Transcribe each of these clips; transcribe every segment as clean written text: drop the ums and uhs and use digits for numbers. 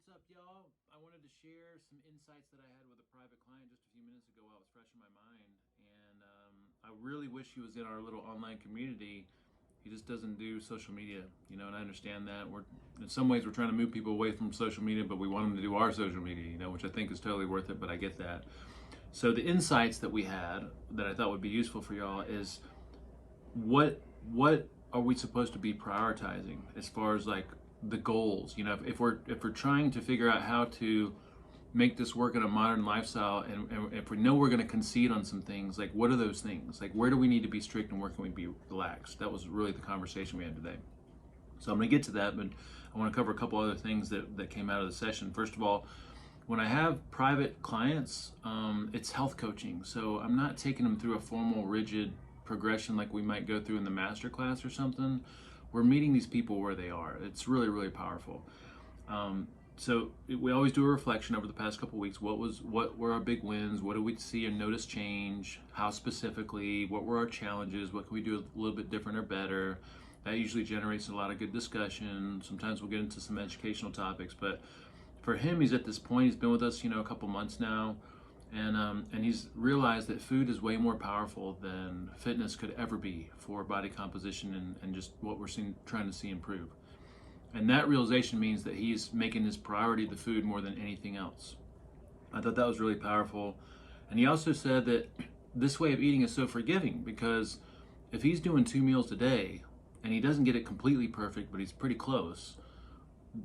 up, y'all? I wanted to share some insights that I had with a private client just a few minutes ago while it was fresh in my mind. And I really wish he was in our little online community. He just doesn't do social media, and I understand that. In some ways, we're trying to move people away from social media, but we want them to do our social media, which I think is totally worth it, but I get that. So the insights that we had that I thought would be useful for y'all is what are we supposed to be prioritizing as far as like the goals? If we're trying to figure out how to make this work in a modern lifestyle, and if we know we're going to concede on some things, like what are those things? Like where do we need to be strict and where can we be relaxed? That was really the conversation we had today. So I'm going to get to that, but I want to cover a couple other things that came out of the session. First of all, when I have private clients, it's health coaching. So I'm not taking them through a formal, rigid progression like we might go through in the master class or something. We're meeting these people where they are. It's really, really powerful. We always do a reflection over the past couple of weeks. What were our big wins? What did we see and notice change? How specifically? What were our challenges? What can we do a little bit different or better? That usually generates a lot of good discussion. Sometimes we'll get into some educational topics, but for him, he's at this point. He's been with us, a couple months now, and he's realized that food is way more powerful than fitness could ever be for body composition and just what we're trying to see improve. And that realization means that he's making his priority the food more than anything else. I thought that was really powerful. And he also said that this way of eating is so forgiving because if he's doing 2 meals a day and he doesn't get it completely perfect, but he's pretty close,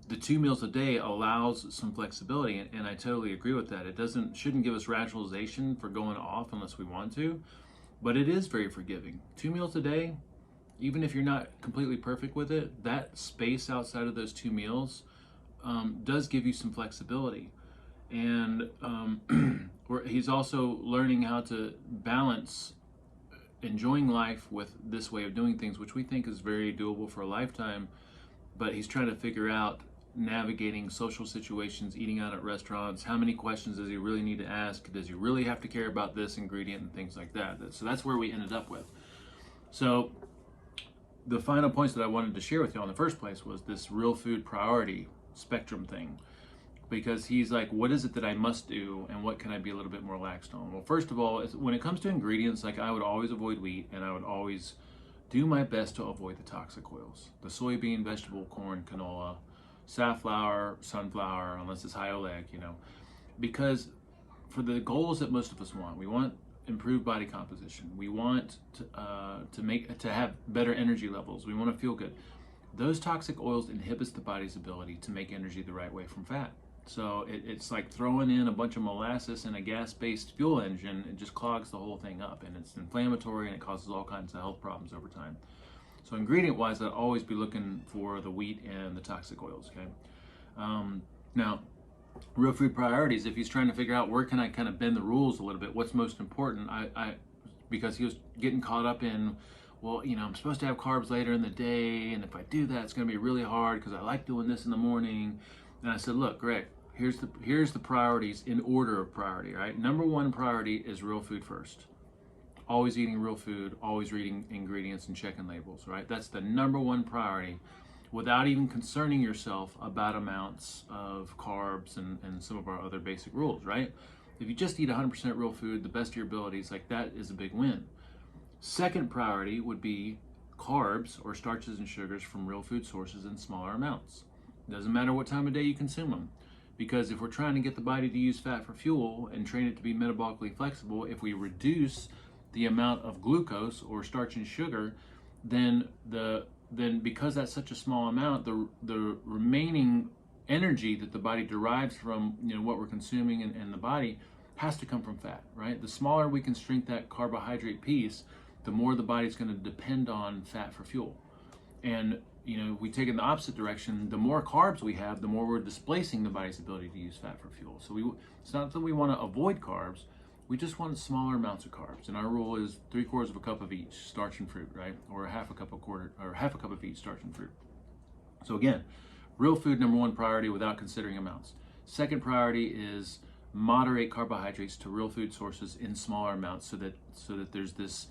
the 2 meals a day allows some flexibility, and I totally agree with that. It shouldn't give us rationalization for going off unless we want to, but it is very forgiving. 2 meals a day, even if you're not completely perfect with it, that space outside of those 2 meals does give you some flexibility. And he's also learning how to balance enjoying life with this way of doing things, which we think is very doable for a lifetime. But he's trying to figure out navigating social situations, eating out at restaurants. How many questions does he really need to ask? Does he really have to care about this ingredient and things like that? So that's where we ended up with. So the final points that I wanted to share with you in the first place was this real food priority spectrum thing. Because he's like, what is it that I must do and what can I be a little bit more laxed on? Well, first of all, when it comes to ingredients, like I would always avoid wheat and I would always do my best to avoid the toxic oils. The soybean, vegetable, corn, canola, safflower, sunflower, unless it's high oleic, because for the goals that most of us want, we want improved body composition. We want to have better energy levels. We want to feel good. Those toxic oils inhibits the body's ability to make energy the right way from fat. So it's like throwing in a bunch of molasses in a gas-based fuel engine. It just clogs the whole thing up, and it's inflammatory, and it causes all kinds of health problems over time. So ingredient-wise, I'd always be looking for the wheat and the toxic oils, okay? Now, real food priorities, if he's trying to figure out where can I kind of bend the rules a little bit, what's most important, because he was getting caught up in, well, I'm supposed to have carbs later in the day, and if I do that, it's going to be really hard because I like doing this in the morning. And I said, look, Greg, here's the priorities in order of priority, right? Number 1 priority is real food first. Always eating real food, always reading ingredients and checking labels, right? That's the number 1 priority without even concerning yourself about amounts of carbs and some of our other basic rules, right? If you just eat 100% real food, the best of your abilities, like that is a big win. Second priority would be carbs or starches and sugars from real food sources in smaller amounts. Doesn't matter what time of day you consume them, because if we're trying to get the body to use fat for fuel and train it to be metabolically flexible, if we reduce the amount of glucose or starch and sugar, then because that's such a small amount, the remaining energy that the body derives from what we're consuming in the body has to come from fat, right? The smaller we can shrink that carbohydrate piece, the more the body's going to depend on fat for fuel. And we take it in the opposite direction. The more carbs we have, the more we're displacing the body's ability to use fat for fuel. So it's not that we want to avoid carbs. We just want smaller amounts of carbs. And our rule is 3/4 of a cup of each, starch and fruit, right? Or half a cup of each, starch and fruit. So again, real food, number 1 priority without considering amounts. Second priority is moderate carbohydrates to real food sources in smaller amounts, so that there's this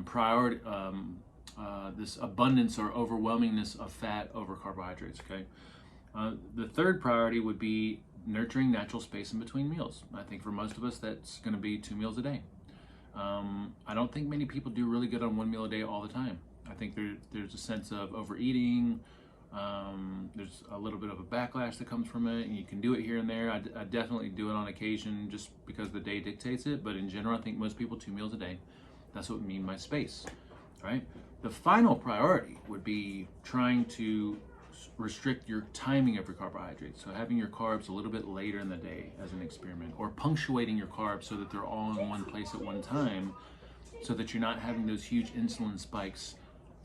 priority. This abundance or overwhelmingness of fat over carbohydrates, okay? The third priority would be nurturing natural space in between meals. I think for most of us, that's going to be 2 meals a day. I don't think many people do really good on 1 meal a day all the time. I think there's a sense of overeating. There's a little bit of a backlash that comes from it, and you can do it here and there. I definitely do it on occasion just because the day dictates it, but in general, I think most people 2 meals a day. That's what would mean by space, right? The final priority would be trying to restrict your timing of your carbohydrates. So having your carbs a little bit later in the day as an experiment, or punctuating your carbs so that they're all in one place at one time, so that you're not having those huge insulin spikes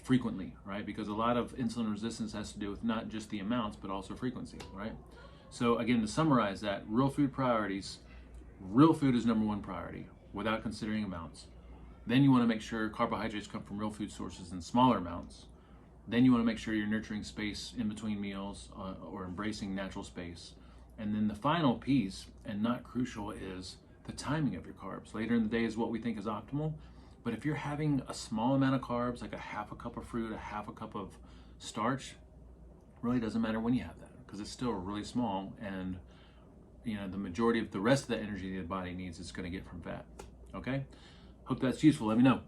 frequently, right? Because a lot of insulin resistance has to do with not just the amounts, but also frequency, right? So again, to summarize that, real food priorities, real food is number 1 priority without considering amounts. Then you want to make sure carbohydrates come from real food sources in smaller amounts. Then you want to make sure you're nurturing space in between meals or embracing natural space. And then the final piece, and not crucial, is the timing of your carbs. Later in the day is what we think is optimal. But if you're having a small amount of carbs, like a half a cup of fruit, a half a cup of starch, really doesn't matter when you have that, because it's still really small, and the majority of the rest of the energy the body needs is going to get from fat. Okay? Hope that's useful. Let me know.